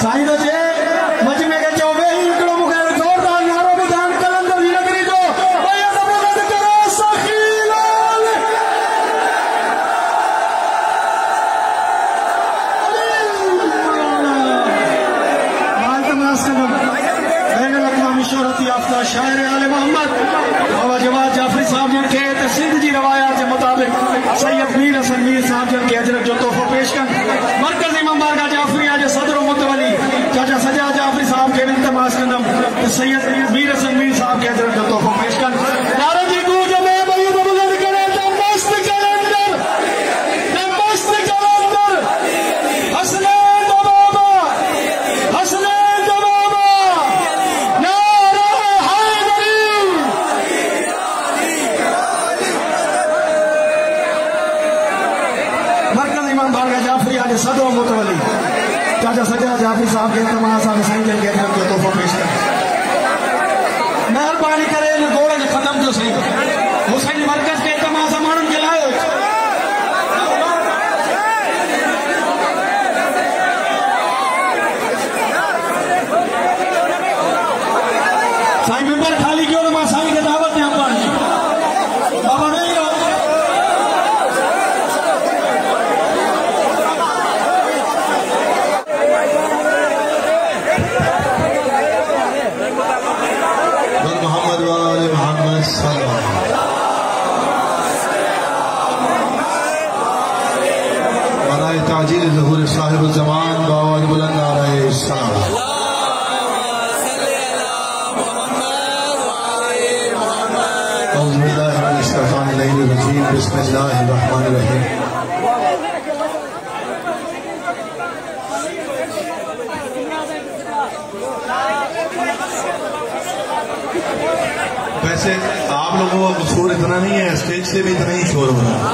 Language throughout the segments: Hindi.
साईं जे मजमे के चौबे हिकिड़ो मूंखे ज़ोरदार नारो ॿुधाइण कलंदर जी नगरी जो भई असां मदद करो सखी लाल शोहरत याफ्ता शायर आले मोहम्मद बाबा जवाद जाफरी साहब जन के सिंध जी रवायात के मुताबिक सैयद मीर हसन मीर साहब जन के अजरत जो तोहफो पेश कर मरकजी इमाम बारगाह जाफरिया जे सदर मुतवली चाचा सजाद जाफरी साहब के इल्तमास कंदम सैयद मीर हसन मीर साहब के अजरत जो तोहफो पेश कर नारे जी गूंज में भई बुलंद करे तो मस्त कलंदर हसने दो बाबा हसने दो बाबा सदो मुतवली चाचा सजा जाफरी साहब के तमाम साहब साईं जन के तरफ जो तोहफो पेश कर मेहरबानी करे इन गोड़ के खत्म जो सही हुसैन मरकज के तमाम सामानन के लायो साईं मेंबर खाली क्यों ना साईं के दावत में अपन बाबा नहीं ताजील ज़हूर साहिब ज़मान बावल बुलंद आ रहे सलाम बिस्मिल्लाहिर्रहमानिर्रहीम। वैसे आप लोगों का शोर इतना नहीं है, स्टेज से भी इतना ही शोर हो रहा है।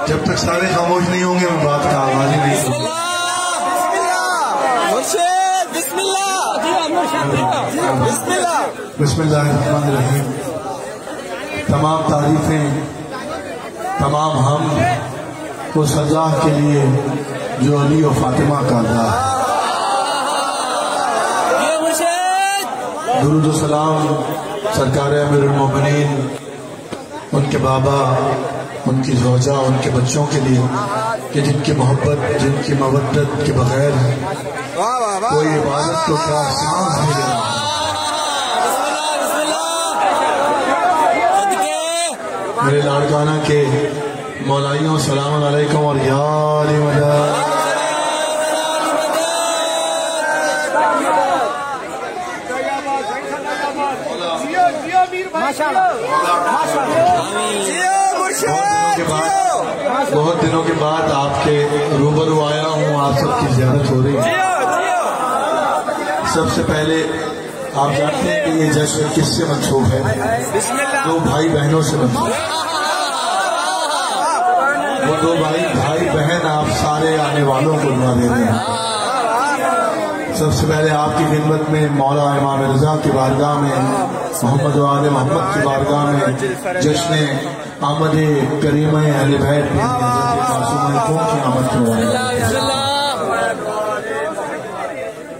जब तक सारे खामोश नहीं होंगे मैं बात का आवाज ही नहीं सुनूंगा। बिस्मिल्लाहिर्रहमानिर्रहीम। तमाम तारीफें तमाम हम उस अल्लाह के लिए जो अली और फातिमा का अल्लाह। दुरूद व सलाम सरकार अमीरुल मोमिनीन, उनके बाबा, उनकी ज़ौजा, उनके बच्चों के लिए कि जिनकी मोहब्बत, जिनकी मवद्दत के बगैर कोई इबादत तो क्या सांस नहीं लेना। मेरे लाड़काना के मौलाइयों सलाम अलैकुम और यार बहुत दिनों के बाद आपके रूबरू आया हूँ, आप सबकी ज़ियारत हो रही है। सबसे पहले आप जानते हैं कि ये जश्न किससे मंसूब है? दो भाई बहनों से मंसूब। वो दो भाई बहन आप सारे आने वालों को दुआ दे रहे हैं। सबसे पहले आपकी खिदमत में मौला इमाम रज़ा की बारगाह में, मोहम्मद वाले मोहम्मद की बारगाह में जश्न आमद करीम अहले बैत की आमद करवाई।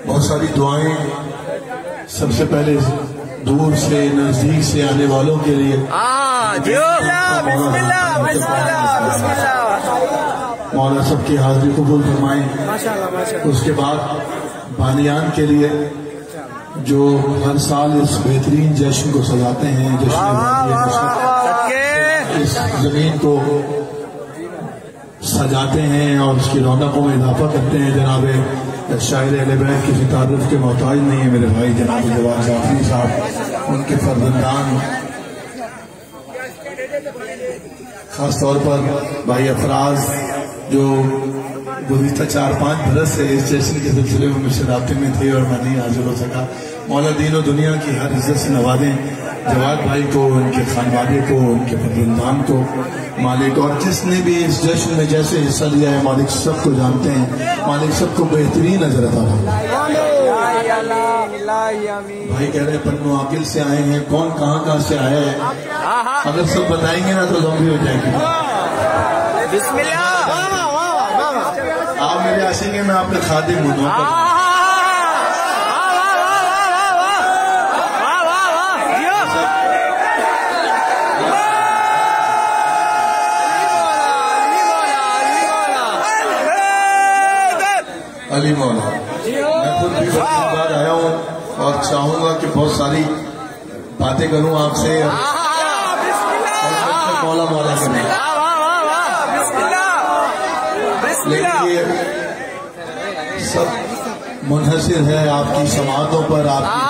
बहुत सारी दुआएं सबसे पहले दूर से नजदीक से आने वालों के लिए मौला सबकी हाजिरी कबूल फरमाए। उसके बाद बानियान के लिए जो हर साल इस बेहतरीन जश्न को सजाते हैं, जश्न इस जमीन को सजाते हैं और उसकी रौनकों में इजाफा करते हैं। जनाब शायर अहले बैत किसी तारुफ के मोहताज नहीं है मेरे भाई जनाब जवाद जाफरी साहब, उनके फर्जंदान, खास तौर पर भाई अफराज जो गुज़िश्ता 4-5 बरस से इस जश्न के सिलसिले में मुझसे राब्ते में थे और मैं नहीं हाजिर हो सका। मौला दीन और दुनिया की हर इज्जत से नवाजें जवाद भाई को, उनके खानवादे को, उनके फर्जंदान को मालिक, और जिसने भी इस जश्न में जैसे हिस्सा लिया है मालिक सबको जानते हैं। मालिक सबको बेहतरीन नजर आता है। भाई कह रहे पन्नू आकिल से आए हैं, कौन कहाँ से आया है? अगर सब बताएंगे ना तो लंबी हो जाएगी। आप मेरे आशिक हैं, मैं आपका खादिम हूँ। अली मौला, मैं खुद भी बाद आया हूँ और चाहूंगा कि बहुत सारी बातें करूँ आपसे और मौला मौला करें, लेकिन ये सब मुनहसिर है आपकी समातों पर, आपकी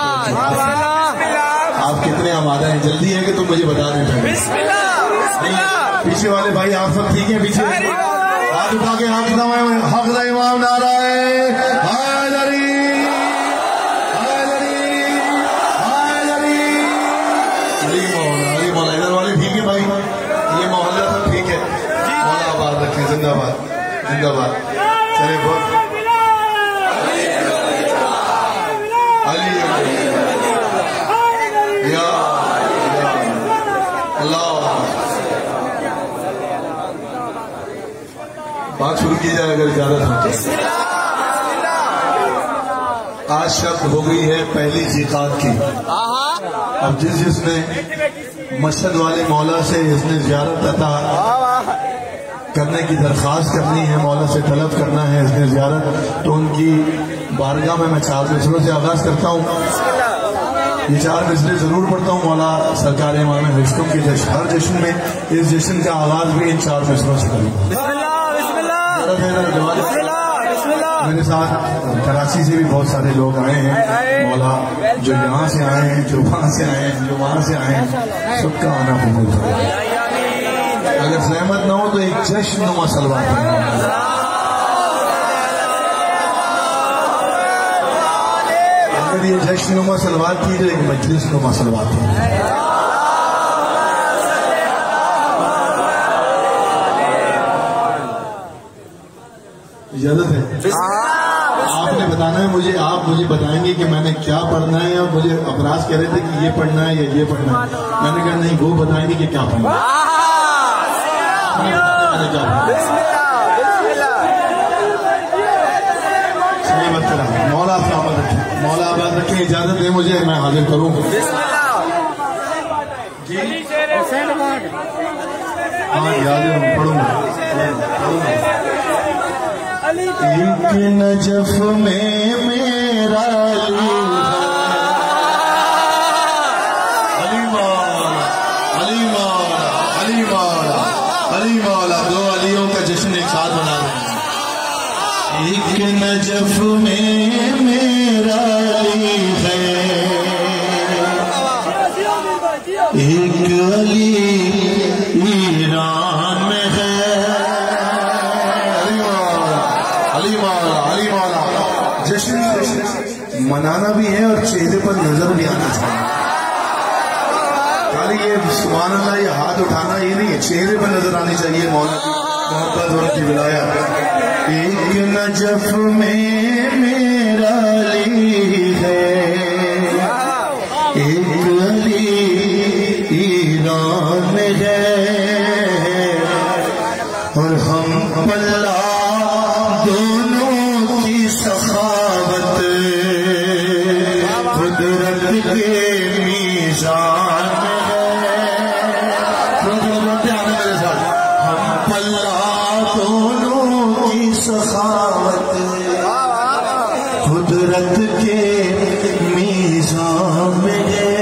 आप कितने आमादा हैं। जल्दी है कि तुम मुझे बता दें। पीछे वाले भाई आप सब ठीक है? पीछे हाथ उठा के हक इमाम नारा है। जिंदाबाद जिंदाबाद। चले बहुत अली या अल्लाह। बात शुरू की जाए अगर इजाजत हो। आज शब्द हो गई है पहली ज़िकात की। अब जिसने मशहद वाले मौला से इसने ज़ियारत अता करने की दरख्वास्त करनी है, मौला से तलब करना है इसने ज़ियारत, तो उनकी बारगाह में मैं 4 मिसरों से आगाज करता हूँ। ये 4 मिसरे जरूर पढ़ता हूँ। मौला सरकार इमाम रिश्तों की हर जश्न में इस जश्न का आगाज भी इन 4 मिसरों से करूँगा। मेरे साथ कराची से भी बहुत सारे लोग आए हैं। मौला जो यहाँ से आए हैं, जो वहाँ से आए हैं, जो वहाँ से आए हैं, सबका आना कबूल करो। अगर सहमत ना हो तो एक जश्न नुमा सलवात है। अगर ये जश्न नुमा सलवात की तो एक मजलिस नुमा सलवात है। इजाजत है? आपने बताना है मुझे, आप मुझे बताएंगे कि मैंने क्या पढ़ना है। और मुझे अपराध कह रहे थे कि ये पढ़ना है या ये पढ़ना है, मैंने कहा नहीं, वो बताएंगे कि क्या पढ़ना है। सही बात करा। मौला आबाद रखे, मौला आबाद रखे। इजाजत है मुझे, मैं हाजिर करूँ। हाँ याद है, पढ़ूंगा। एक नजफ में मेरा अली मौला, अली मौला, अली मौला, अली मौला। 2 अलियों का जश्न एक साथ मना रहे हैं। एक नजफ में मेरा अली है, एक अली ईरान में है। अली मौला, अली मौला। जश्न मनाना भी है और चेहरे पर नजर भी आना चाहिए। खाली ये सुभान अल्लाह, ये हाथ उठाना ये नहीं है, चेहरे पर नजर आनी चाहिए मौला की मोहब्बत और की विलायत। एक नजफ में मेरा अली है, एक अली ईरान में है, और हम पल्ला दोनों की सखावत कुदरत के मीज़ान में है। मेरे साथ, हम पल्ला दोनों की सखावत कुदरत के मीज़ान में है।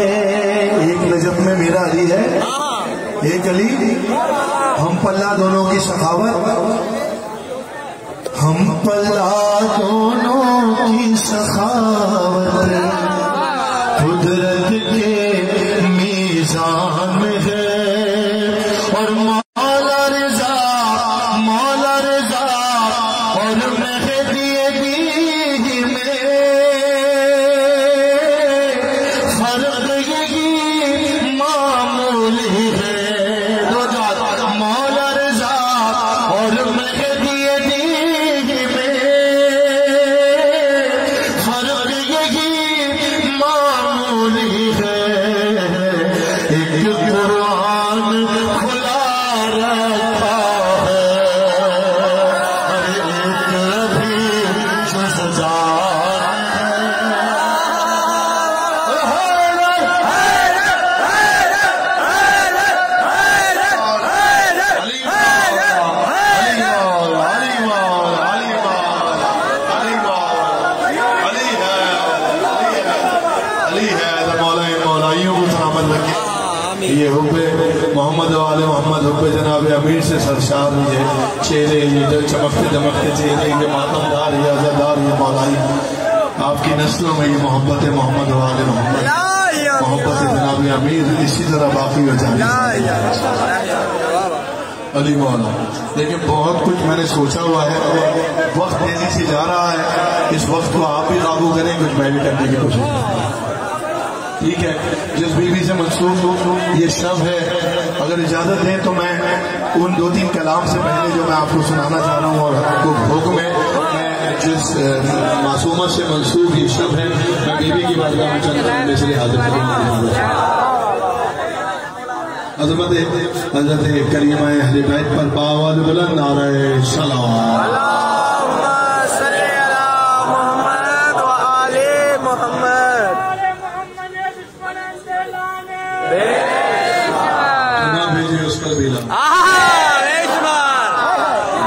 एक नजफ में मेरा अली है, एक अली, हम पल्ला दोनों की सखावत, हम पल्ला दोनों की सखावत कुदरत के मीज़ान में है। और मौला रज़ा और मेहदी दी में फर्क यही मामूल है। मौला रज़ा और मेहदी दी में फर्क यही जनाब अमीर से सरशार ये चेहरे, ये जो चमकते दमकते चेहरे, ये मातमदार, ये अज़ादार, ये मौलाई, आपकी नस्लों में ये मोहब्बत मोहम्मद वाले मोहम्मद, मोहब्बत जनाब अमीर इसी तरह बाकी हो जाए अली मौला। लेकिन बहुत कुछ मैंने सोचा हुआ है, वक्त तेजी से जा रहा है, इस वक्त को आप भी काबू करें, कुछ मैं भी करने की कोशिश करूँ। ठीक है, जिस बीवी से मंसूब ये शब है, अगर इजाजत है तो मैं उन 2-3 कलाम से पहले जो मैं आपको सुनाना चाह रहा हूँ और आपको हुक्म है, मैं जिस मासूमा से मंसूब ये शब है, मैं बीवी की बारगाह में चंद इसलिए हाजिर अजमत हजरत करीमा अहले बैत पर बावल बुलंद नारे सलाम।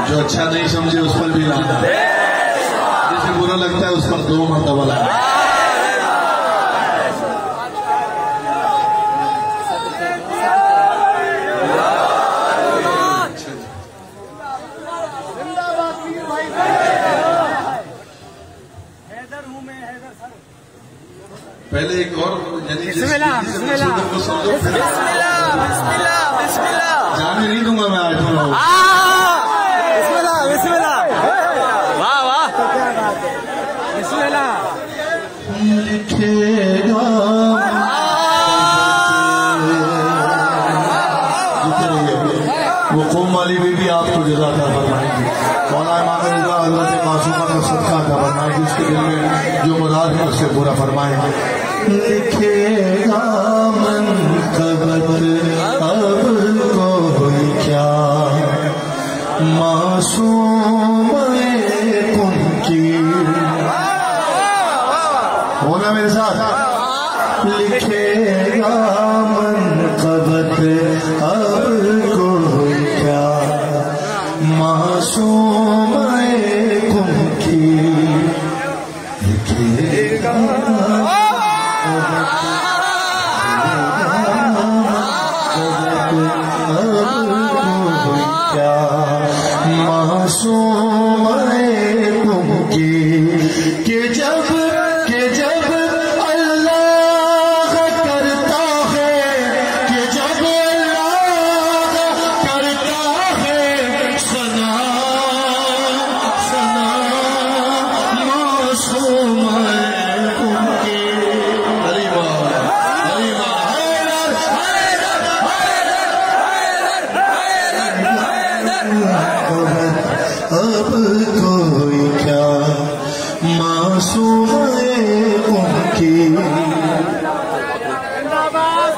जो अच्छा नहीं समझे उस पर भी लाना, जिसे बुरा लगता है उस पर 2 मरतबा लाना। पहले एक और जाने नहीं दूंगा मैं आज वो कौम वाली भी आपको जज़ा फरमाएंगे। मौला इमाम रिज़ा हज़रत मासूमा का सदका अता फरमाएंगे, जिसके दिल में जो मुराद है उससे पूरा फरमाएंगे। लिखेगा मन कबर अब कोई क्या मासूम की, होना मेरे साथ। लिखेगा मन कबर अब कोई क्या मासूम की, लिखेगा क्या मासूम की, कि जब अल्लाह करता है, कि जब अल्लाह करता है सना सना मासूम की। अरे वाह अरे वाह, अब कोई क्या मासूम की।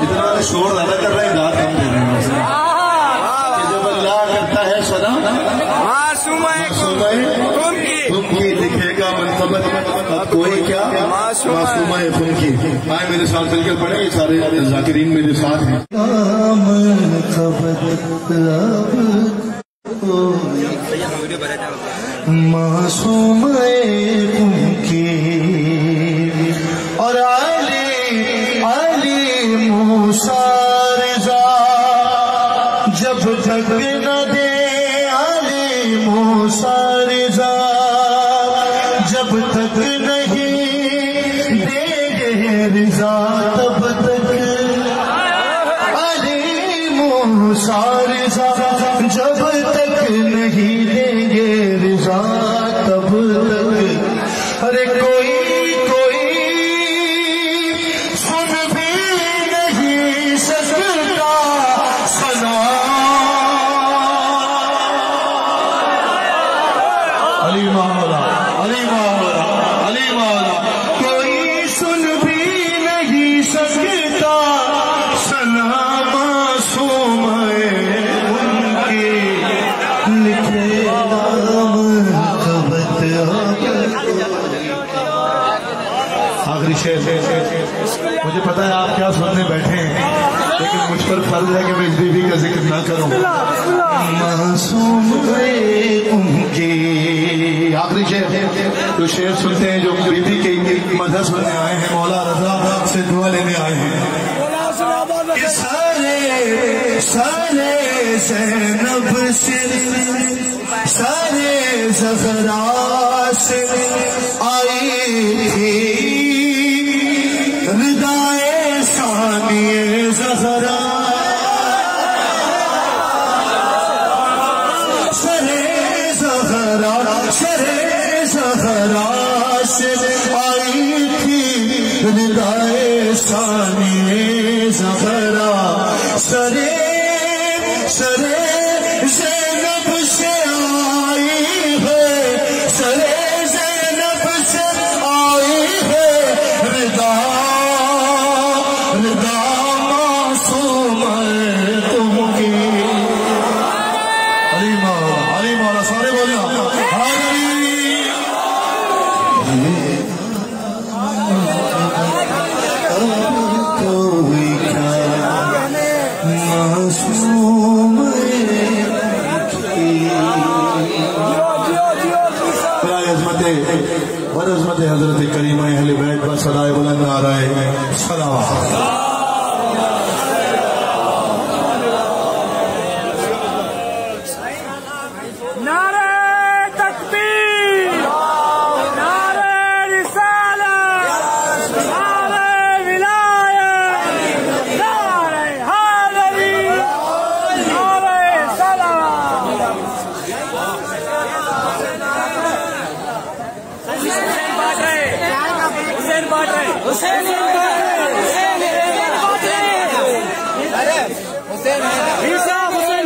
इतना शोर ज्यादा कर रहे हैं, रात कम दे रहे हैं। जब अल्लाह करता है सदा मासूम की, लिखेगा मनकबत अब कोई क्या मासूम की। आए मेरे साथ चलकर पढ़े, ये सारे जाकिरीन मेरे साथ हैं। मासूम की और अली मूसा रिज़ा जब तक न दे, अली मूसा रिज़ा जब तक नहीं देंगे रिज़ा तब तक, अली मूसा रिज़ा जब तक नहीं देंगे रिज़ा तब तक। अरे कोई सुन भी नहीं सकता सना। अली मौला अली मौला अली मौला, कोई सुन भी नहीं सकता सना मासूम उनकी। लिखे आखिरी शेर, मुझे पता है आप क्या सुनने बैठे हैं, लेकिन मुझ पर फर्ज है कि मैं इस बीवी का जिक्र ना करूं। मासूम उनकी आखिरी शेर, जो शेर सुनते हैं, जो बीवी की मदद सुनने आए हैं, मौला रज़ा से दुआ लेने आए हैं। सारे सरे ज़ैनब से सरे ज़हरा से आई थी रिदाए सानिए ज़हरा। सरे ज़हरा से आई थी रिदाए सानिए ज़हरा। सरे ज़ैनब से आई है, सरे ज़ैनब से आई है रिदा मासूम तुमकी। अली मौला सारे बोलना बरज़मत हज़रत करीमा अहले बैत पर सदाए बुलंद आ रहा है सलावत। नारे तकबीर, नारे रिसालत, नारे विलायत, नारे हैदरी, नारे सलावत। हुसैन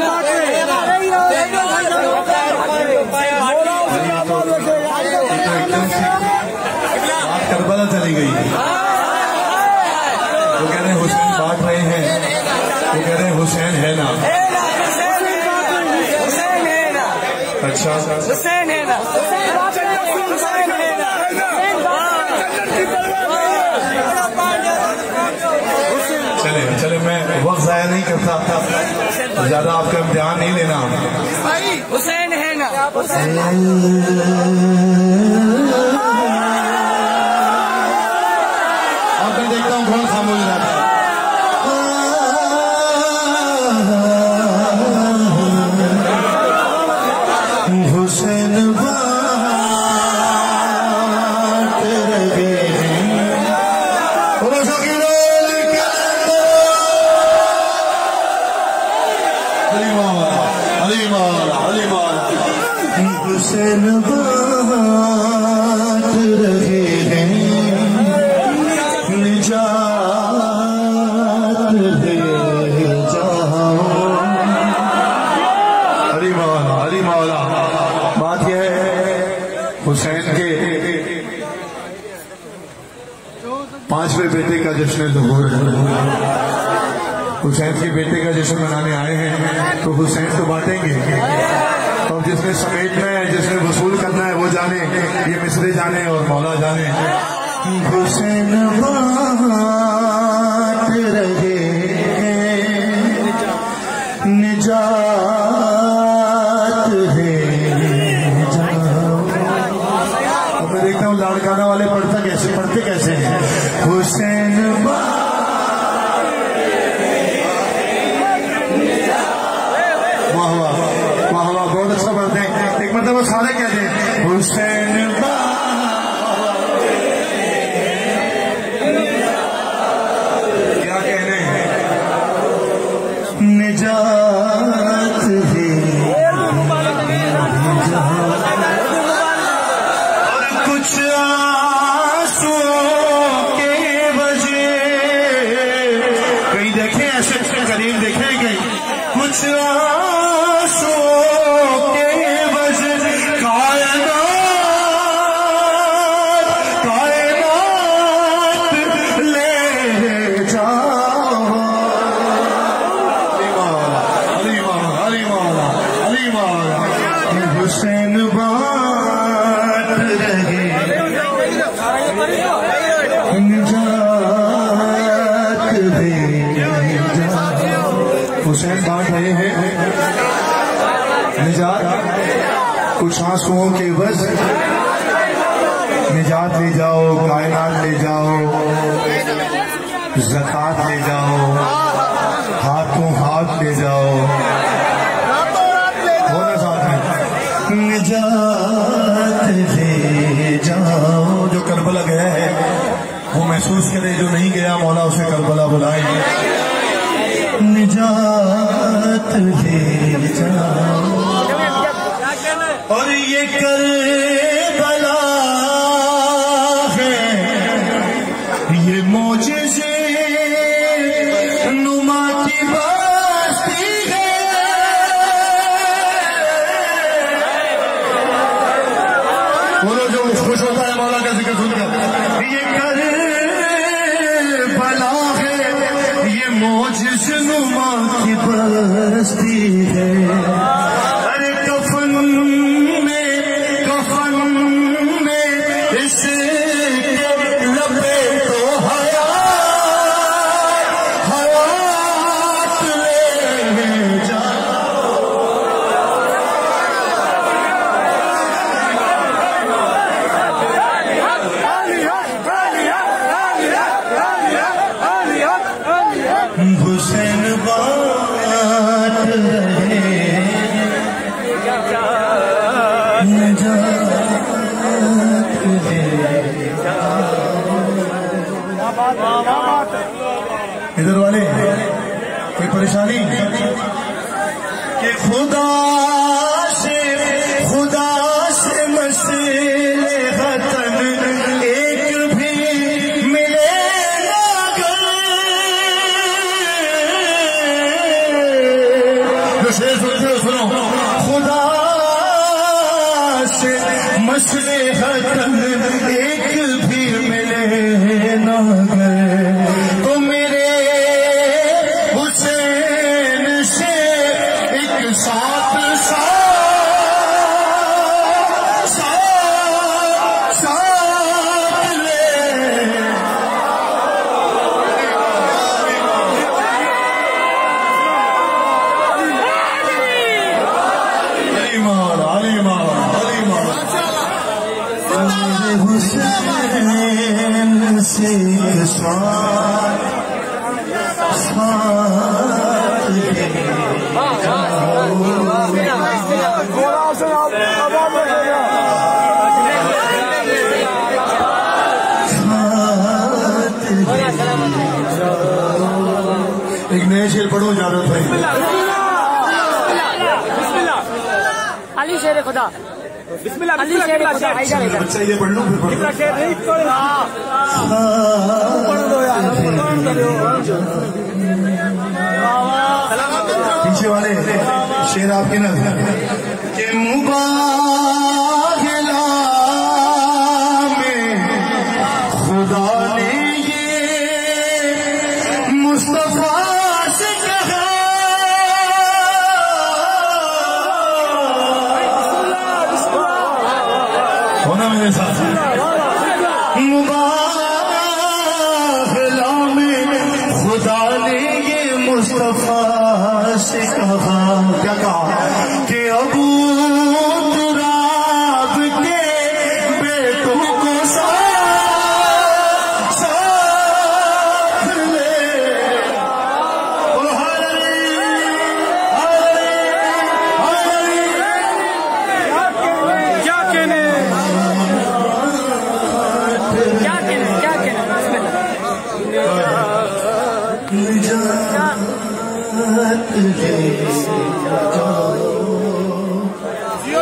बांट रहे करबला चली गई। वो कह रहे हैं हुसैन बांट रहे हैं, वो कह रहे हैं हुसैन है ना। अच्छा हुसैन है ना। चले मैं वक्त ज़ाया नहीं करता, ज्यादा आपका ध्यान नहीं लेना। हुसैन है ना। अब मैं देखता हूँ कौन खामोश रहता है। हुसैन हुसैन बात रहे हैं निजात दे जाओ। अली मौला बात यह है हुसैन के 5वें बेटे का जश्न ज़ुहूर है। हुसैन के बेटे का जश्न मनाने आए हैं तो हुसैन तो बांटेंगे, और जिसने समेटना है, जिसने वसूल करना है वो जाने, ये मिस्री जाने और मौला जाने। हुसैन बात रहे निजात है जाओ। अब मैं देखता हूँ लाड़काना वाले पढ़ते कैसे हैं। हुसैन बहुत अच्छा पढ़ते हैं। एक मतलब वो सारे कहते हैं हुसैन क्या कहने हैं निजात है और कुछ आंसुओं के वजह कहीं देखे ऐसे करीब देखे कहीं कुछ हुसैन बात रहे निजात दे जाओ। हुसैन बांट रहे हैं निजात, कुछ आंसुओं के बस निजात ले जाओ, कायनात ले जाओ, ज़कात ले जाओ, हाथों निजात ले जाओ। जो करबला गया है वो महसूस करे, जो नहीं गया मौला उसे करबला बुलाए। निजात ले जाओ और ये करबला है, ये मोजिज़े नुमा की बस्ती है। बोलो जो खुश होता है मौला का जिक्र सुनकर। ये करबला है, ये मोजिज़े नुमा की बस्ती है। अरे कफन में इसे लबे तो हयात ले जाओ। हुसैन बात रहे इधर वाले कोई परेशानी कि खुदा से मसले वतन एक भी मिले ना जो शेर सुनते हो सुनो। खुदा से मसले वतन एक भी मिले ना तो मेरे हुसैन से एक साथ ले। हुसैन से एक साथ एक नए शेर पढ़ो जावेद भाई। अली शेर खुदा, बिस्मिल्लाह अली शेर खुदा। बच्चा ये पढ़ लो फिर पढ़ लो। पीछे वाले शेर आपके ना के मुबाहिला में खुदा ने ये मुस्तफा से कहा। होना मेरे साथ मुबाहिला में खुदा ने ये मुस्तफा से कहा। क्या कहा कि अबू तुराब के बेटों को साथ ले। क्या कहने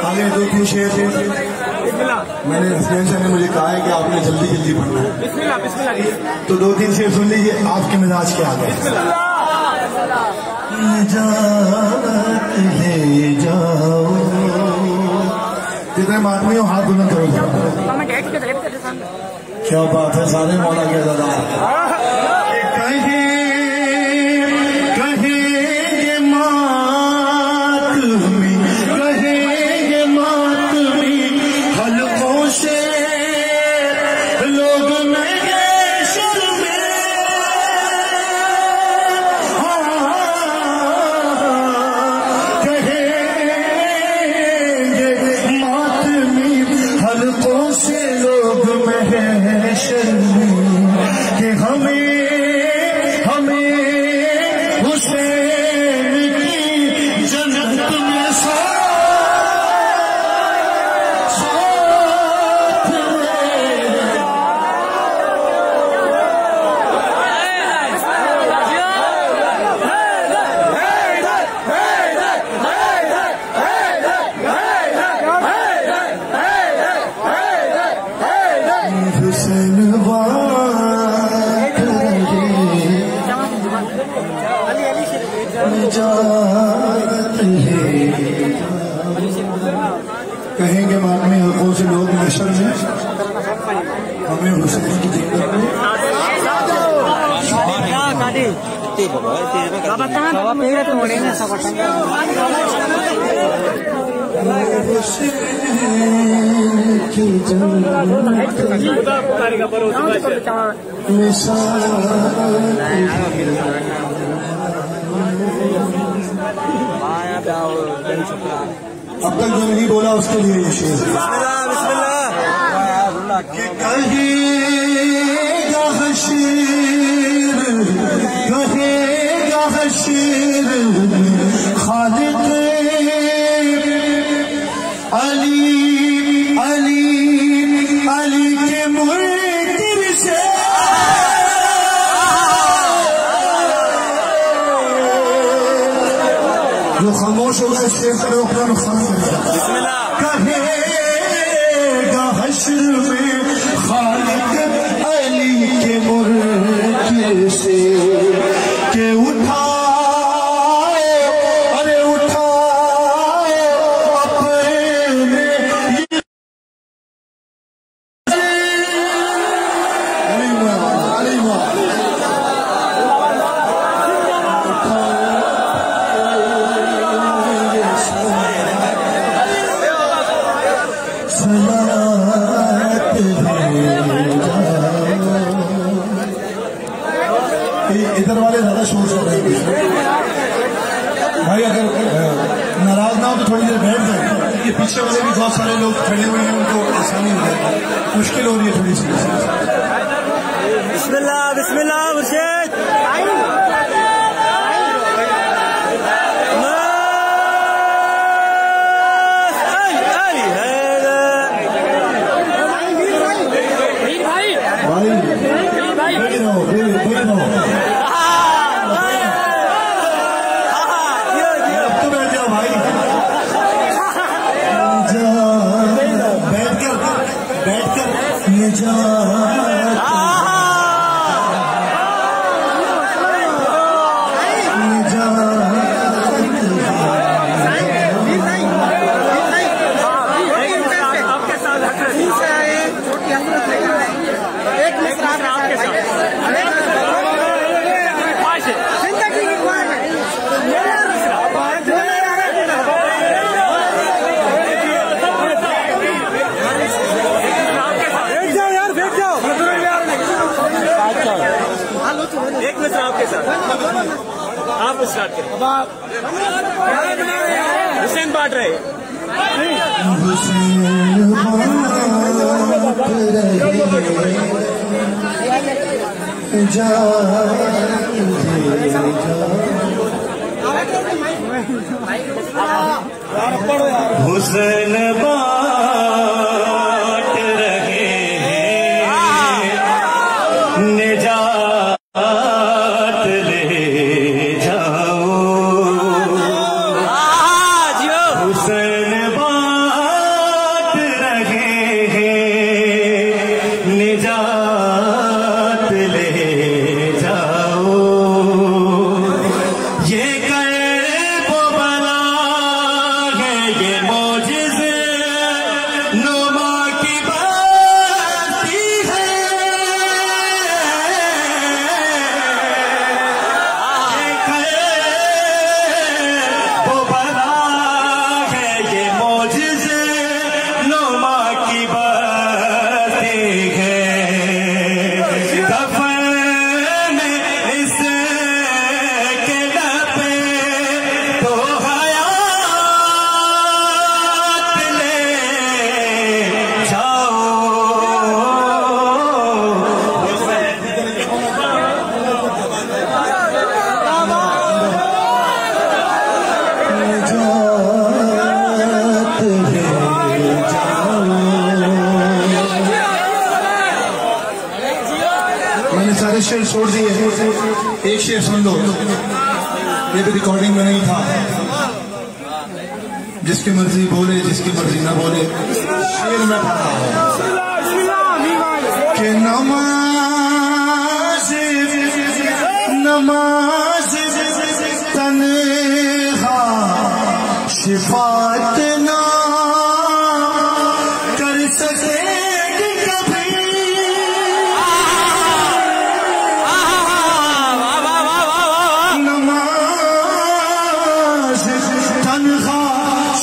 आगे दो तीन शेर मैंने हसनैन साहब ने मुझे कहा है कि आपने जल्दी जल्दी पढ़ना है, तो दो तीन शेर सुन लीजिए आपके मिजाज के आगे। ले जाओ जितने आदमी हो हाथ बुलंद करो। क्या बात है, सारे मौला के अज़ादार। कि हम कहेंगे मालूम हल्कों से लोग नशर में हमें हुसैन की जिंदगी में अब तक जो नहीं बोला उसके लिए ये शेर कहेगा हशीर खालिक अली अली अली के मुर्तिब से जो खामोश होगा इस शेर का रोकना नुकसान करेगा। कहेगा हश्र में खालिक अली के मुर्तिब से के उठाए अरे उठाए अपने इधर वाले ज्यादा शोर हो रहे हैं भाई। अगर नाराज ना हो तो थोड़ी देर बैठ जाए। ये पीछे वाले भी बहुत सारे लोग खड़े हुए हैं, उनको आसानी हो जाएगी, मुश्किल हो रही है थोड़ी सी। बिस्मिल्लाह बिस्मिल्लाह मुर्शिद एक मिनट आपके साथ आप स्टार्ट करें। हुसैन बांट रहे हुसैन बांट रहे निजात ले जाओ। हुसैन बांट रहे निजात ले जाओ। ये कर्ब बला है ये मौजिज़े नुमा की बाती है। ये कर्ब बला है ये मौजिज़े नुमा की बाती है। दफन इसके लबे तो हयात ले जाओ। मैंने सारे शेर छोड़ दिए, एक शेर सुन लो, ये भी रिकॉर्डिंग में नहीं था। जिसकी मर्जी बोले जिसकी मर्जी ना बोले, शेर में पढ़ा है कि नमाज नमाज तन्हा शिफात ना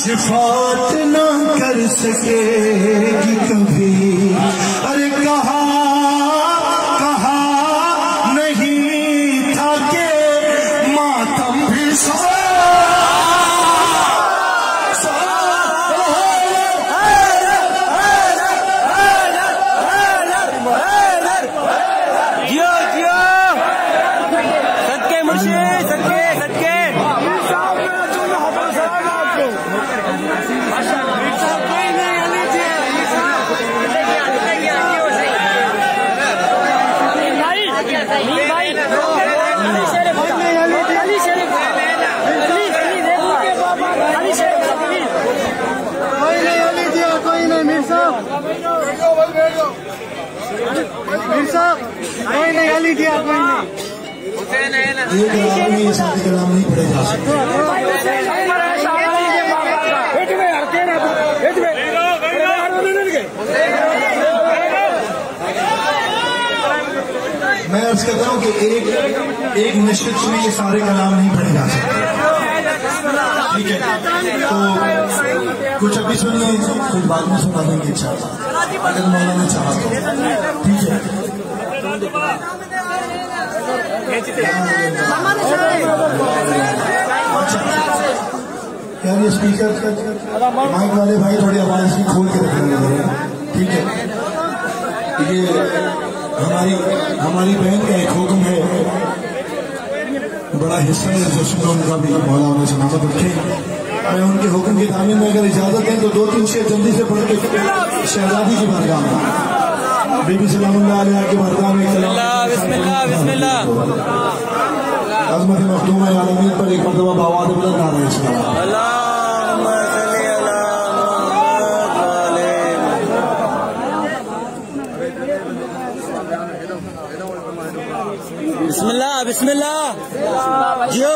सिफात ना कर सकेगी कभी। अरे कहा नहीं था कि मातम भी ये सारे कलाम नहीं पढ़े जा सकते। मैं अर्ज करता हूँ कि एक निश्चित में ये सारे कलाम नहीं पढ़े जा सकते। ठीक है, तो कुछ अभी सुनिए, कुछ बाद में सुना देंगे इंशाअल्लाह, अगर मौलाना चाहा तो। ठीक है, यार ये स्पीकर माइक वाले भाई थोड़ी आवाज की खोल के रखने लगे। ठीक है, ये हमारी बहन का एक हुक्म है, बड़ा हिस्सा है जो उनका भी मौला उन्हें सलामत रखे। मैं उनके हुक्म की तामील में अगर इजाजत है तो 2-3 शेर जल्दी से पढ़ के शहजादी की बारगाह में बीबी सलामुल्लाह अलैहा की बारगाह में अज़मत मखदूम आलमीन पर एक मरतबा बावाद बुलंद आ रहे हैं। बिस्मिल्लाह बिस्मिल्लाह जियो।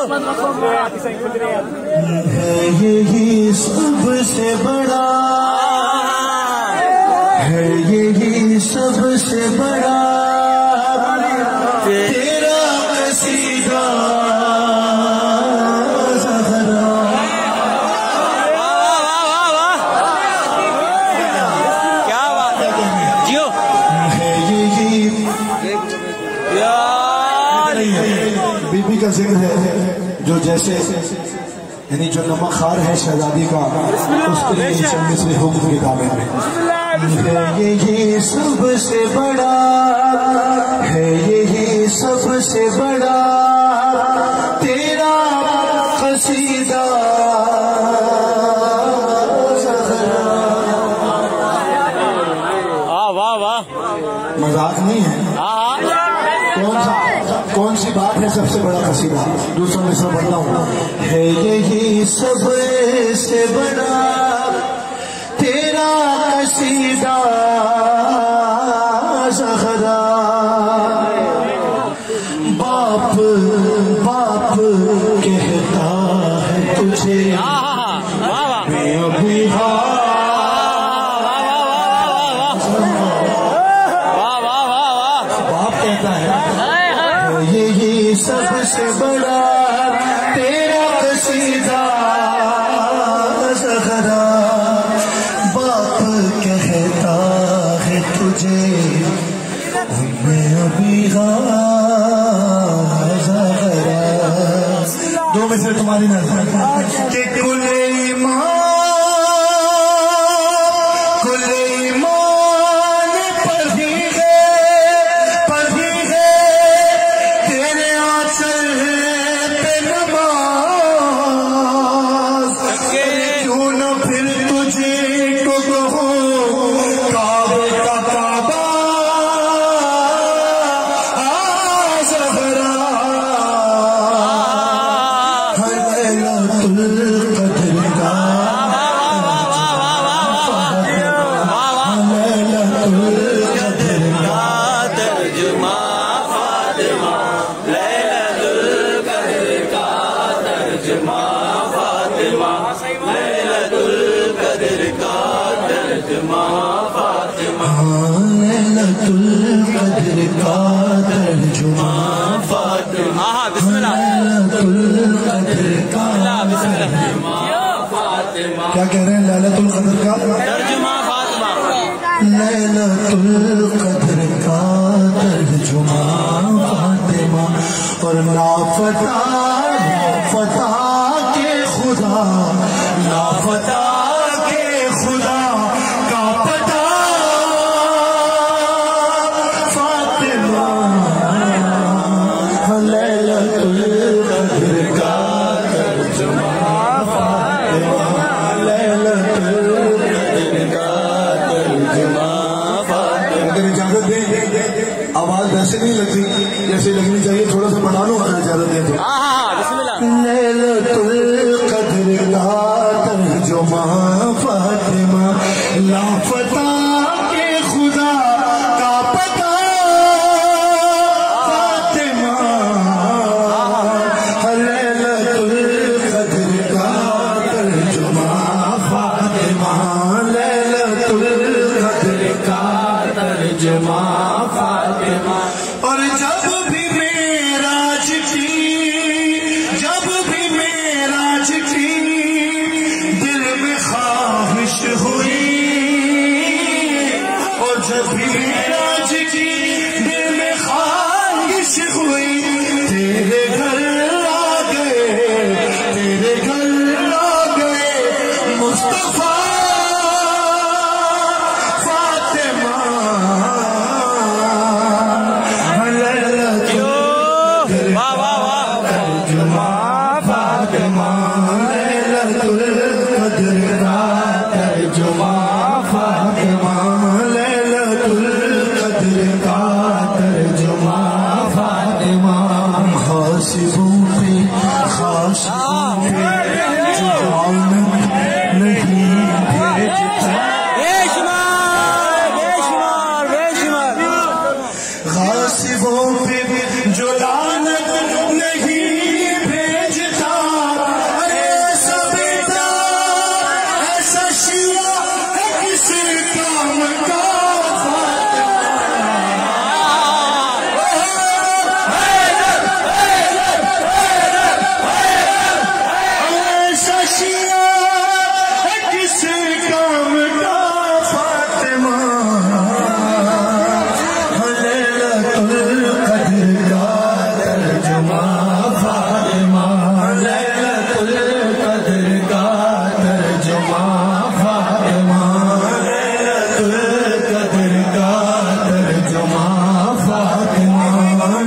है यही सबसे बड़ा, है यही सबसे बड़ा तेरा कसीदा ज़हरा। क्या बात है जियो। है यही बीबी का जिक्र है जो जैसे यानी जो नमकखार है शहजादी का, उसके लिए से हुक्म के दावे में है यही सबसे बड़ा, है यही सबसे बड़ा तेरा कसीदा वाह वाह, मजाक नहीं है। कौन सी बात है सबसे बड़ा कसीदा? दूसरा मिसरा पढ़ता हूँ। है यही सबसे बड़ा तेरा कसीदा ज़हरा। बाप बाप कहता है तुझे मैं अभी बाप कहता है यही सबसे बड़ा तेरा कसीदा ज़हरा। बाप कहता है तुझे मैं अभी ज़हरा। दो में से तुम्हारी नजर कि कुल ईमान क्या कह रहे हैं लैलतुल कद्र का तर्जुमा फातिमा। लैलतुल कद्र का तर्जुमा फातिमा और लापता फता के खुदा लापता के खुदा का पता फातिमा लैलतुल कद्र का तर्जुमा फातिमा लैलतुल कद्र का तर्जुमा फातिमा। अगर इजाजत दें आवाज वैसे नहीं लगती जैसे लगनी चाहिए, थोड़ा सा बढ़ा लो अगर इजाजत दें तो। लैलतुल कद्र का तर्जुमा फातिमा लापता के खुदा का पता फातिमा लैलतुल कद्र का तर्जुमा फातिमा लैलतुल कद्र का तर्जुमा फातिमा। और जब भी मेराज की दिल में ख्वाहिश हुई और जब भी मेराज की दिल में ख्वाहिश हुई तेरे घर आ गए मुस्तफा फातिमा तर्जुमा फातिमा लैलतुल कद्र का तर्जुमा फातिमा लैलतुल कद्र का तर्जुमा फातिमा। खासिबों पे जो आनंद नहीं भेजता खासिबों पे जो लानत नहीं भेजता अरे सबेटा ऐसा शिया है किसी काम का ऐसा शिया है किसी काम का फातिमा लैलतुल कद्र का तर्जुमा फातिमा लैलतुल कद्र का तर्जुमा फातिमा लैलतुल कद्र का तर्जुमा फातिमा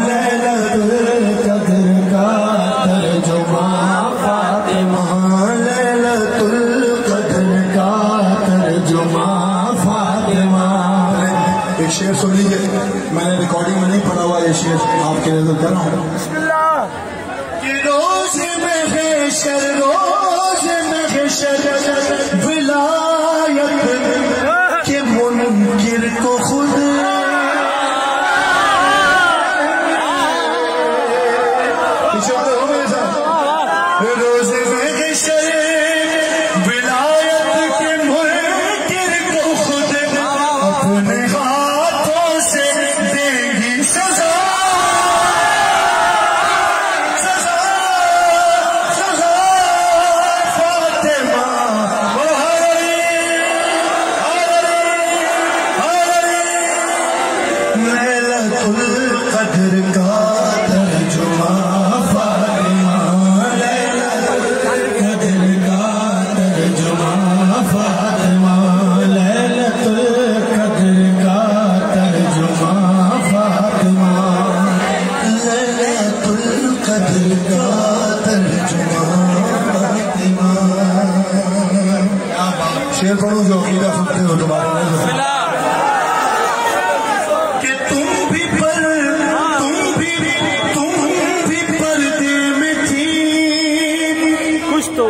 लैलतुल कद्र का तर्जुमा फातिमा लैलतुल कद्र का तर्जुमा फातिमा। एक शेर सुन लीजिए, मैंने रिकॉर्डिंग में नहीं पढ़ा हुआ ये शेर आपके लिए तो कर रहा हूँ। कि रोज में विलायत के मुनकिर को खुद रोज में विलायत के मुनकिर को खुद अपने हाथों से देगी सजा फातिमा लैलतुल कद्र का तर्जुमा फातिमा लैलतुल कद्र का तर्जुमा फातिमा लैलतुल कद्र का तर्जुमा फातिमा लैलतुल कद्र का तर्जुमा फातिमा। शेर पढ़ो जो अकीदा सुनते हो तुम्हारे कि तुम भी पर्दे में थी कुछ तो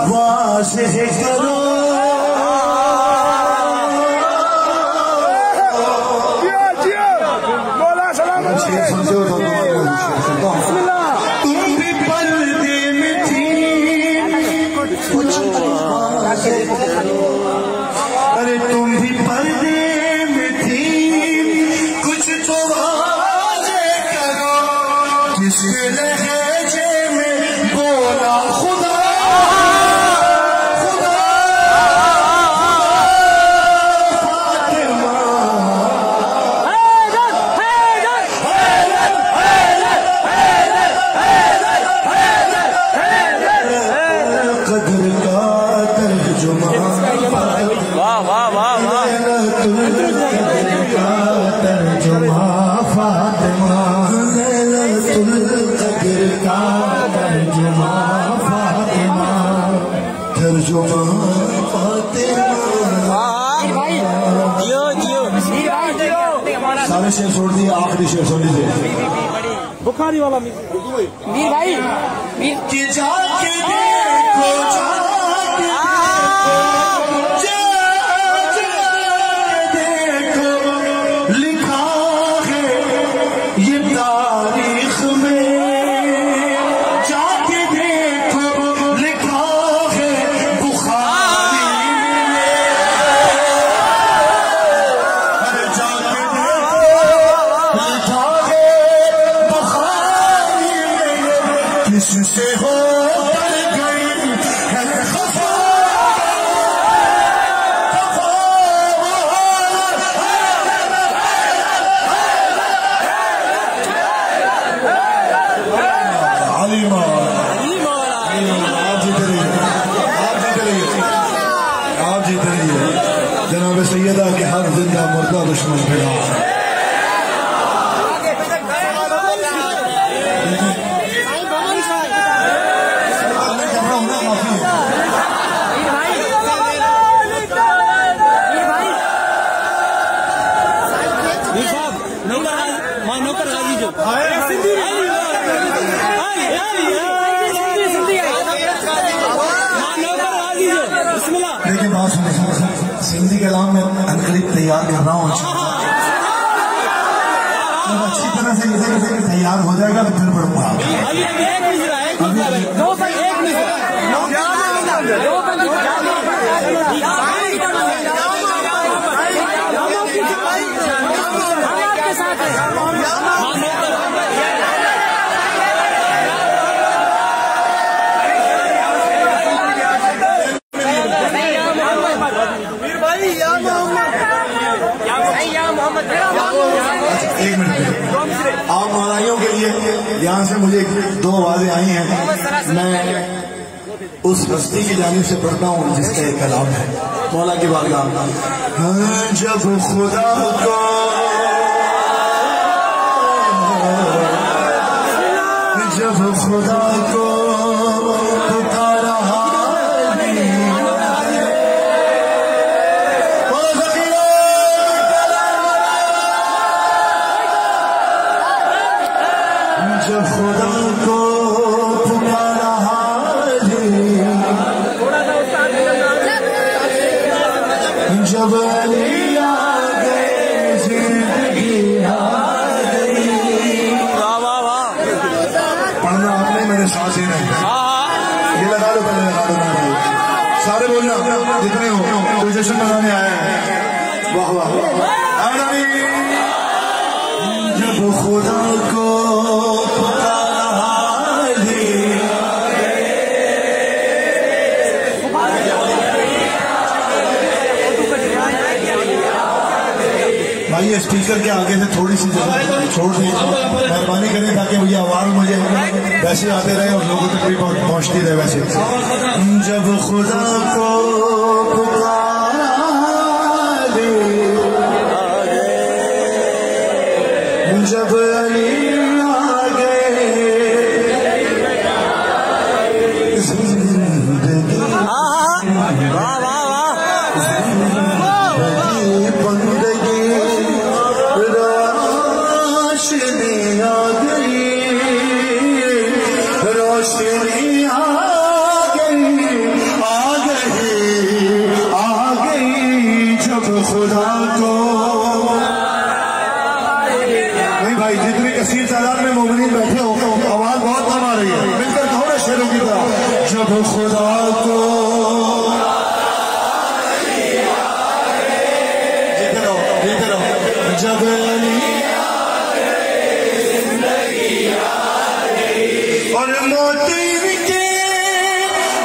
वाज़ेह करो तुम भी पर्दे में थी कुछ अरे तुम भी पर्दे में थी कुछ तो वाज़ेह करो किस लहजे में बोला खुदा तर्जुमा वाह वाह वाह वाह तर्जुमा फातिमा लैलतुल क़द्र का तर्जुमा फातिमा तर्जुमा फातिमा। जियो जियो सारे शेर छोड़ दिए, आखिरी शेर सुन लीजिए। बुखारी वाला मीर भाई मीर कि जाके देखो जाके देखो लिखा है ये तारीख में, जाके देखो लिखा है बुखारी में, जाके देखो लिखा है बुखारी में, किससे हो जनाब सैयदा के हर जिंदा मुर्दा दुश्मन भिड़ा। नौकर गाजी जो लेकिन बात सुनिए, सिंधी कलाम में अनकरीब तैयार कर रहा हूँ, जब अच्छी तरह से तैयार हो जाएगा तो फिर पढ़ूंगा। एक मिनट, आप मौलाइयों के लिए यहाँ से मुझे 2 आवाजें आई हैं, मैं उस हस्ती की जानिब से पढ़ता हूँ जिसका एक कलाम है मौला की बारगाह। जब खुदा को जब खुदा को पुकारा जब खुदा को पुकारा जब अली आ गए जिंदगी आ गई। पढ़ना आपने मेरे साथ ही नहीं, ये लगा लो पहले, लगा दो सारे बोलना जितने हो, कोई जश्न मनाने आया है। वाह वाह जब खुदा को भाई स्पीकर के आगे से थोड़ी सी जगह छोड़ दीजिए, मेहरबानी करें ताकि भैया आवाज मुझे वैसे आते रहे और लोगों तक भी पहुंचती रहे वैसे। जब खुदा को पुकारा जब अली आ गए जिंदगी बंदगी रोशनी आ गई, रोशनी आ गई, आ गई, आ गई जब खुदा को। नहीं भाई, जितनी कसीर तादाद में मोमिनीन बैठे हो आवाज बहुत कम आ रही है, मिलकर कहो ना शेरों की तरह। जब खुदा को जब और मोती के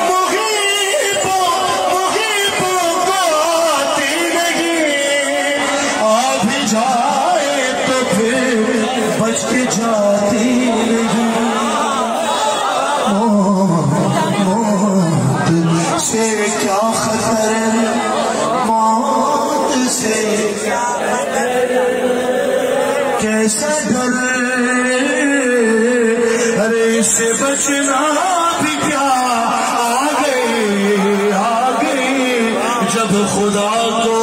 मुगीबों को आती नहीं, आ भी जाए तो फिर बच के जाती नहीं। मौत से क्या खतर मौत से, कैसा डर, अरे इससे बचना भी क्या, आ गए जब खुदा को,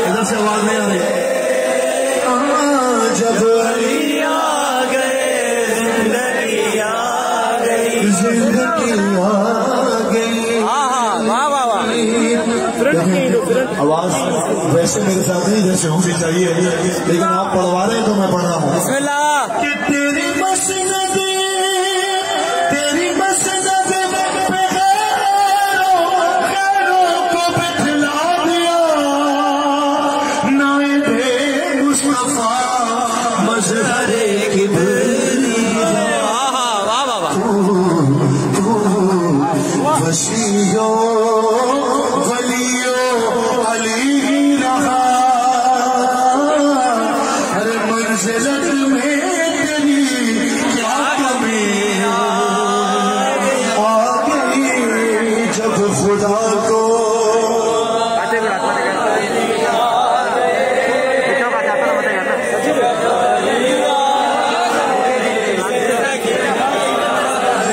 इधर से आवाज नहीं आ रही, जब अली आ गए, जिंदगी आ गई, जिंदगी आ गई। वाह वाह वाह। आवाज वैसे मेरे साथ नहीं जैसे होनी चाहिए, लेकिन आप पढ़वा रहे हैं तो मैं पढ़ रहा हूँ। बिस्मिल्लाह। कि तेरी मसनद पे खैरों को बिठला दिया, नाइबे मुस्तफा मज़हरे किबरिया, वाह वाह वाह। वसीयो वलियो अली रहा, हर मंजिलत में तेरी क्या कमी आ गई जब खुदा को,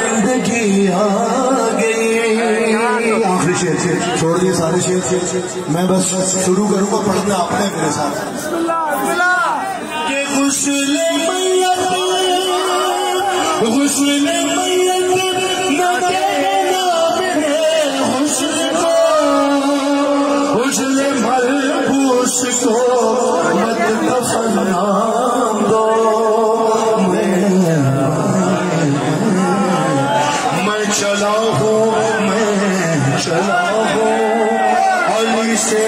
जिंदगी आ गई। आखिरी शेर छोड़ दिए सारे शेर, मैं बस शुरू करूंगा पढ़ना आपने मेरे साथ। कि गुस्ल मैयत न कहना बिने हुस्न को, हुस्न मलबूस को मत कफन नाम दो, मैं चला हूँ, अली से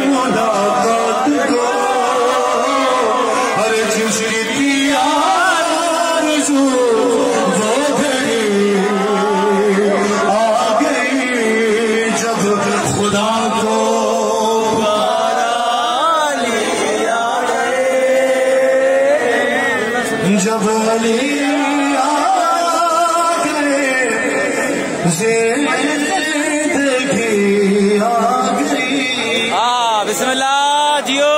मुलाकात को, हर जिसकी दिया आरज़ू वो घड़ी आ गई जब खुदा को जब अली आ गए, बिस्मिल्लाह जियो।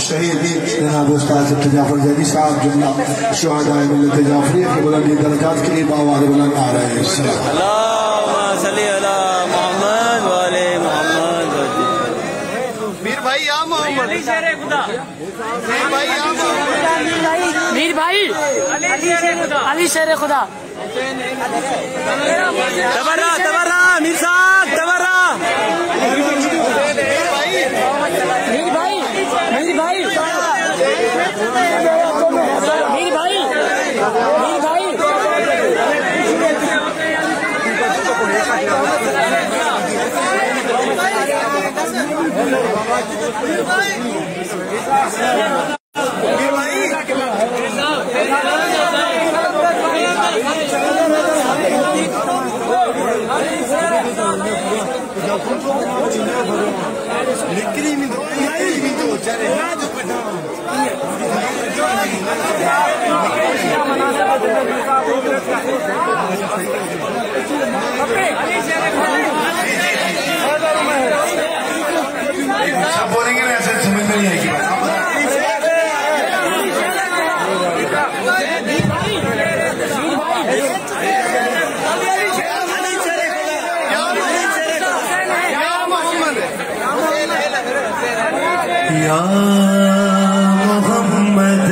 शहीद जनाब उस्ताद जाफर जैदी साहब जुमला शुहदाए मिल्लत जाफरिया की बुलंदी दरजात के लिए बावाज़ बुलंद आ रहे हैं। अल्लाहुम्मा सल्ली अला मोहम्मद व आले मोहम्मद। मीर भाई या मोहम्मद, अली शेर खुदा, मीर भाई या मोहम्मद, मीर भाई अली शेर खुदा। तबर्रा तबर्रा मीर साहब तबर्रा। मीर भाई मीर भाई मीर भाई मीर भाई सब बोलेंगे ना ऐसे समझ में नहीं आएगी बात। या मोहम्मद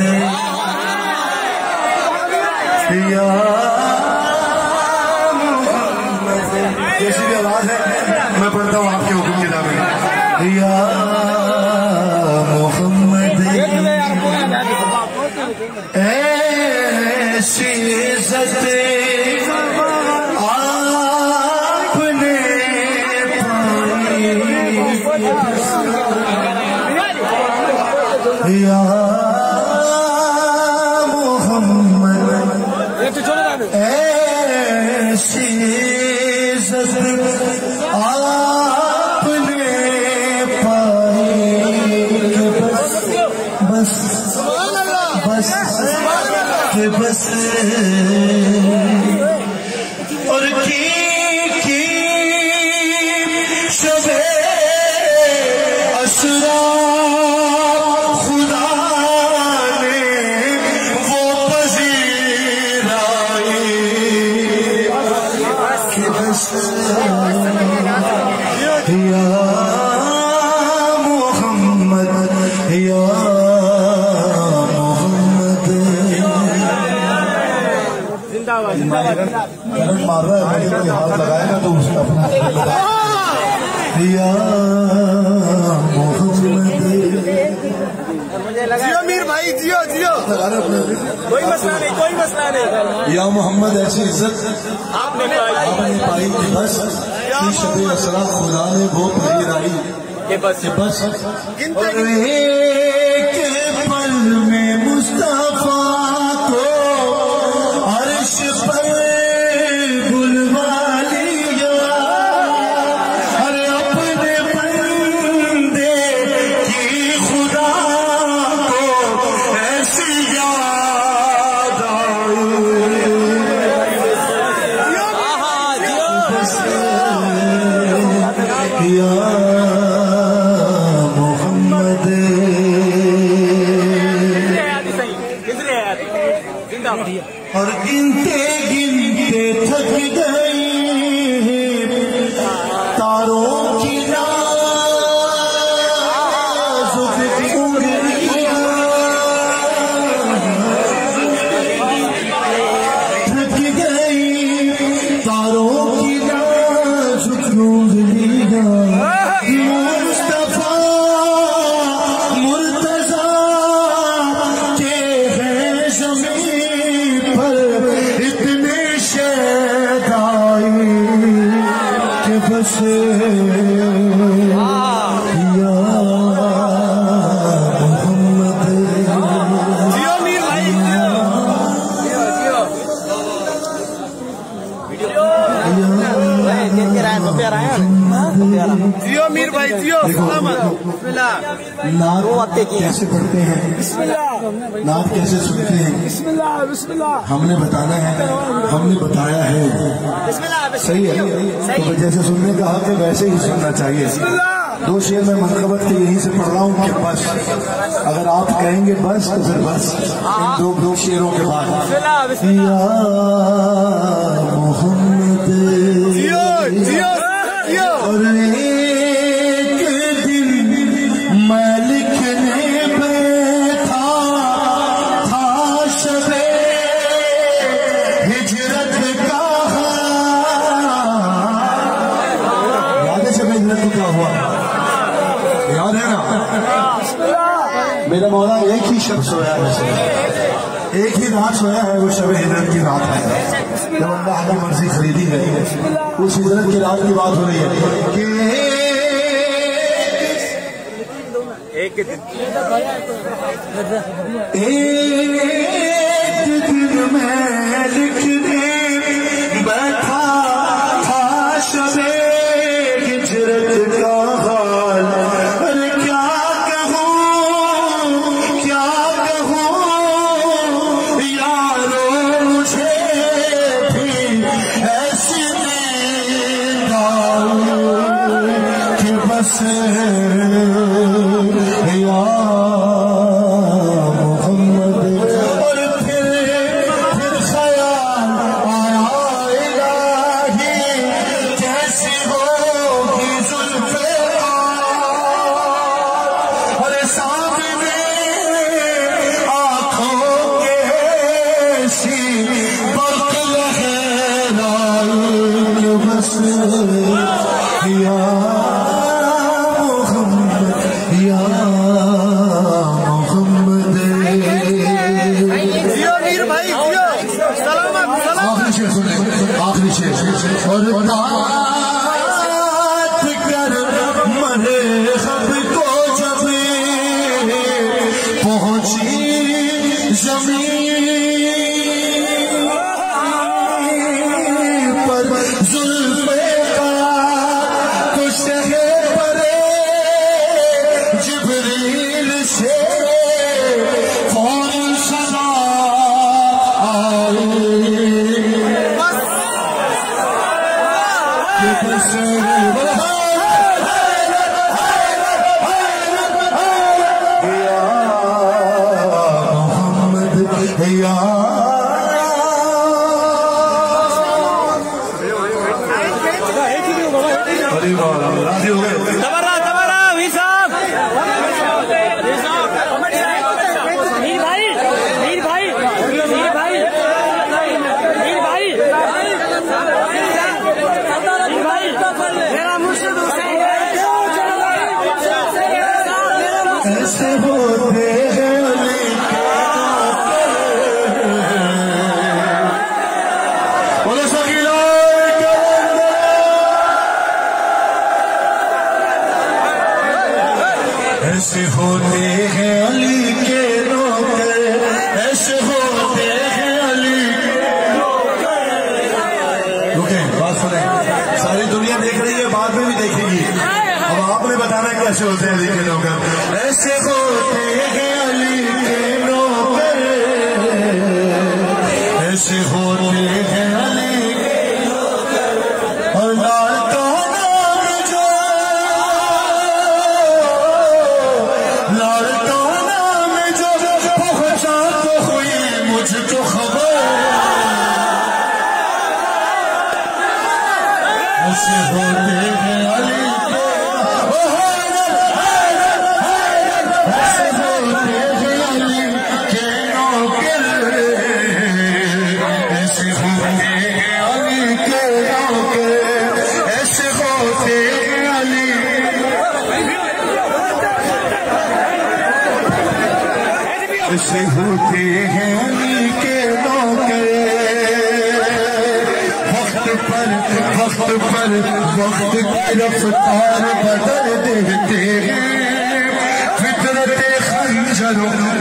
या मोहम्मद, जैसी भी आवाज है मैं पढ़ता हूँ आपके हुक्म के दावे। या मोहम्मद ऐसी इज्जत आपने पाई, या मोहम्मद ऐसी इज्जत आपने पाई, बस बस बस बस और की मार रहा है, मुझे कोई हाथ लगाएगा तो उसने अपना जियो मीर भाई, जियो जियो, कोई मसला नहीं, कोई मसला नहीं। या मोहम्मद ऐसी इज्जत आपने पाई कि बस शबे असरा खुदा ने वो पहली आई कि बस गिनते एक पल में मुस्तफा को अर्श पर बुलवा लिया, अरे अपने बंदे की खुदा को ऐसी याद आई। या मोहम्मद और गिनते गिनते थक गई तारों की नाजुक उंगलियां, थक गई तारों की नाजुक उंगलियां, मुस्तफा मुर्तजा के हैं ज़मीन पर इतने शहदाई के बस या मोहम्मद। जियो मीर भाई, जियो मीर भाई, जियो। नात कैसे पढ़ते हैं, नात कैसे सुनते हैं, हमने बताना है, हमने बताया है। सही है, तो जैसे सुनने का हक है वैसे ही सुनना चाहिए। दो शेर में मनकबत के यहीं से पढ़ रहा हूँ कि बस, अगर आप कहेंगे बस तो फिर बस इन दो शेरों के बाद या मोहम्मद। जियो जियो, और एक दिन मैं लिखने बैठा था शबे हिजरत का, याद है शबे हिजरत को क्या हुआ, याद है ना? मेरा मौला एक ही शब सोया है, एक ही रात सोया है, वो शबे हिजरत की रात है जब अल्लाह की मर्जी खरीदी है। उस हिजरत की रात की बात हो रही है कि एक दिन मैं लिखने बैठा था शबे हिजरत का हाल, अरे क्या कहूँ यारो, मुझे भी ऐसी नींद आई कि बस या मोहम्मद। और फिर ख्याल आया इलाही, कैसी होगी जुल्फ़े और सामने आँखों के ऐसी बर्क़ लहराई, बस या मोहम्मद, या मोहम्मद। जियो मीर भाई, जियो। सलामत सलामत। आखिरी शेर सुन, आखिरी शेर। और बात कर मरे खब को जब पहुंची जमीन पर, जुल्फ़े का तो शहे परे जिब्रील से फौरन सदा आई। मोहम्मद या अरे वाह, राजी हो गए। तबरा वीर साहब, वीर भाई, वीर भाई, वीर भाई, वीर भाई, वीर भाई, मेरा मुर्शिद हुसैन ऐसे होते हैं बोलो सकीला ऐसे होते हैं अली के नौकर, ऐसे होते हैं अली के नौकर। रुके, बात सुने, सारी दुनिया देख रही है, बाद में भी देखेगी। अब आपने बताना कैसे होते हैं अली के नौकर। ऐसे होते हैं अली के नौकर, ऐसे होते हैं अली के नौकर। और लाल का नाम जो, लाल का नाम जो पहुंचा तो हुई मुझको खबर। ऐसे होते हैं अली ऐसे होते हैं अली के नौकर। वक्त पर वक्त की रफ्तार बदल देते हैं, फितरत खंजर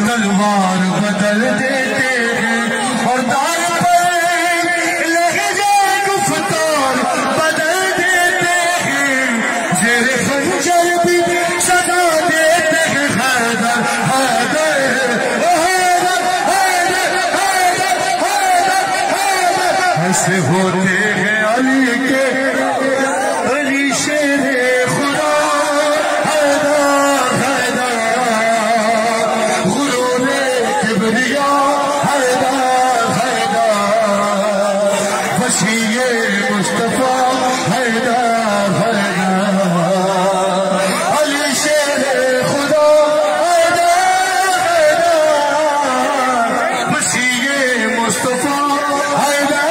तलवार बदल देते हैं। और दार पर लहजा गुफ्तार बदल देते हैं, जेर खंजर भी सजा देते हैं। हैदर हैदर ऐसे होते हैं अली के, अली शेरे खुदा हैदर हैदर, गुरूरे किबरिया हैदर हैदर, वसीये मुस्तफा हैदर हैदर। अली शेरे खुदा हैदर हैदर, वसीये मुस्तफा हैदर।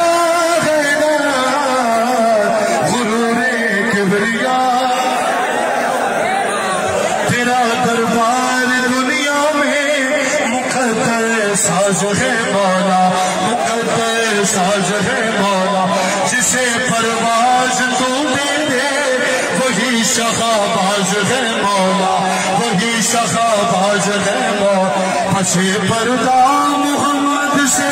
तेरा दरबार दुनिया में मुकद्दर साज है मौला, मुकद्दर साज है मौला। जिसे परवाज तू दे दे वही शहाबाज है मौला, वही शहाबाज है मौला। पछे पर्दा मोहम्मद से